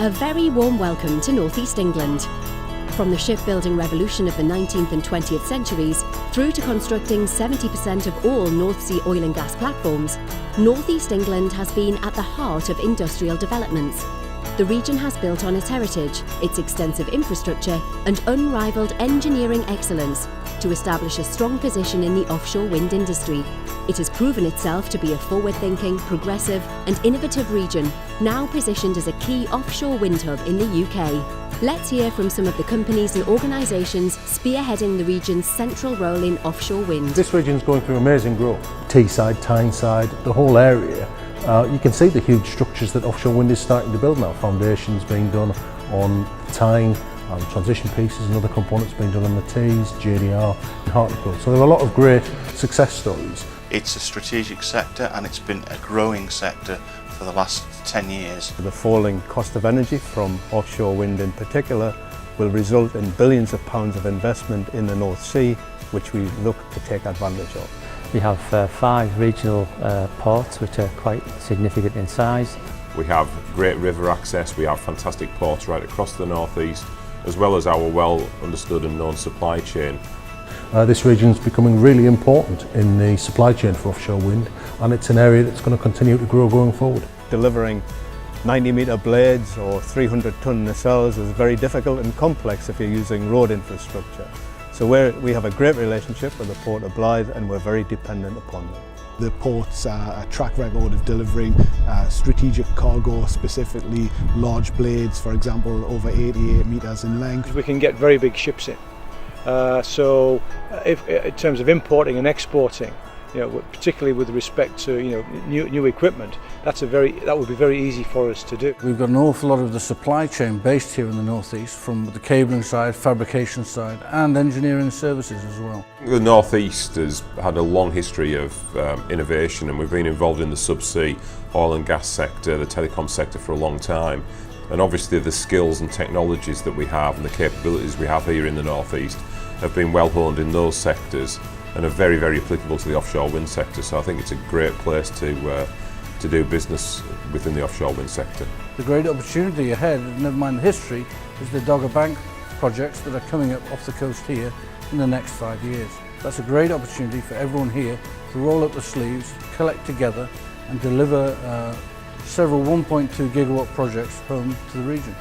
A very warm welcome to North East England. From the shipbuilding revolution of the 19th and 20th centuries through to constructing 70% of all North Sea oil and gas platforms, North East England has been at the heart of industrial developments. The region has built on its heritage, its extensive infrastructure and unrivalled engineering excellence to establish a strong position in the offshore wind industry. It has proven itself to be a forward-thinking, progressive and innovative region, now positioned as a key offshore wind hub in the UK. Let's hear from some of the companies and organisations spearheading the region's central role in offshore wind. This region is going through amazing growth. Teesside, Tyneside, the whole area. You can see the huge structures that offshore wind is starting to build now. Foundations being done on tying, transition pieces and other components being done on the Tees, JDR and Hartlepool. So there are a lot of great success stories. It's a strategic sector and it's been a growing sector for the last 10 years. The falling cost of energy from offshore wind in particular will result in billions of pounds of investment in the North Sea, which we look to take advantage of. We have 5 regional ports which are quite significant in size. We have great river access, we have fantastic ports right across the northeast, as well as our well understood and known supply chain. This region is becoming really important in the supply chain for offshore wind, and it's an area that's going to continue to grow going forward. Delivering 90-metre blades or 300-tonne nacelles is very difficult and complex if you're using road infrastructure. So we have a great relationship with the Port of Blyth and we're very dependent upon them. The port's a track record of delivering strategic cargo, specifically large blades, for example, over 88 metres in length. We can get very big ships in. So in terms of importing and exporting, particularly with respect to new equipment, that would be very easy for us to do. We've got an awful lot of the supply chain based here in the northeast, from the cabling side, fabrication side and engineering services as well. The northeast has had a long history of innovation, and we've been involved in the subsea oil and gas sector, the telecom sector for a long time. And obviously the skills and technologies that we have and the capabilities we have here in the northeast have been well honed in those sectors and are very, very applicable to the offshore wind sector. So I think it's a great place to do business within the offshore wind sector. The great opportunity ahead, never mind the history, is the Dogger Bank projects that are coming up off the coast here in the next 5 years. That's a great opportunity for everyone here to roll up the sleeves, collect together and deliver several 1.2 gigawatt projects home to the region.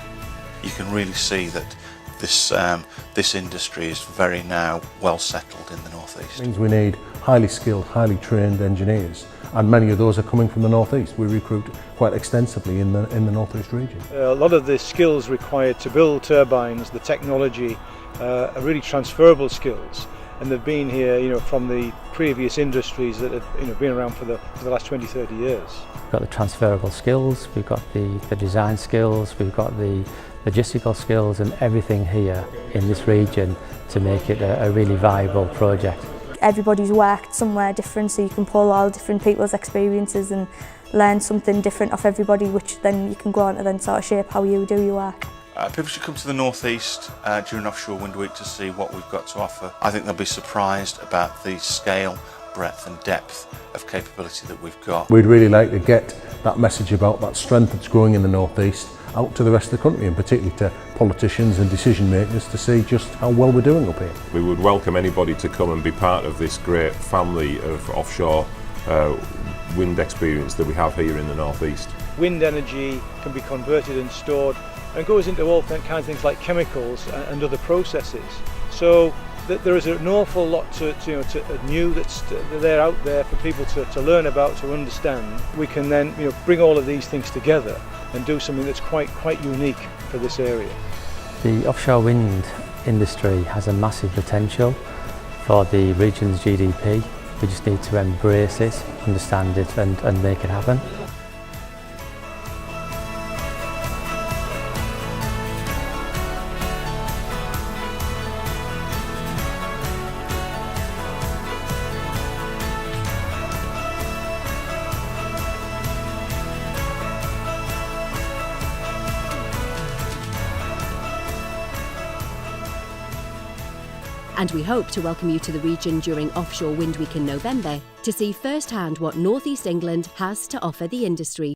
You can really see that this industry is very now well settled in the northeast. It means we need highly skilled, highly trained engineers, and many of those are coming from the northeast. We recruit quite extensively in the northeast region. A lot of the skills required to build turbines, the technology, are really transferable skills. And they've been here, from the previous industries that have been around for the last 20-30 years. We've got the transferable skills, we've got the design skills, we've got the logistical skills and everything here in this region to make it a really viable project. Everybody's worked somewhere different, so you can pull all different people's experiences and learn something different off everybody, which then you can go on to then sort of shape how you do your work. People should come to the northeast during Offshore Wind Week to see what we've got to offer. I think they'll be surprised about the scale, breadth and depth of capability that we've got. We'd really like to get that message about that strength that's growing in the northeast out to the rest of the country, and particularly to politicians and decision makers to see just how well we're doing up here. We would welcome anybody to come and be part of this great family of offshore wind experience that we have here in the northeast. Wind energy can be converted and stored and goes into all kinds of things like chemicals and other processes. So there is an awful lot new that's out there for people to learn about, to understand. We can then bring all of these things together and do something that's quite unique for this area. The offshore wind industry has a massive potential for the region's GDP. We just need to embrace it, understand it and make it happen. And we hope to welcome you to the region during Offshore Wind Week in November to see firsthand what North East England has to offer the industry.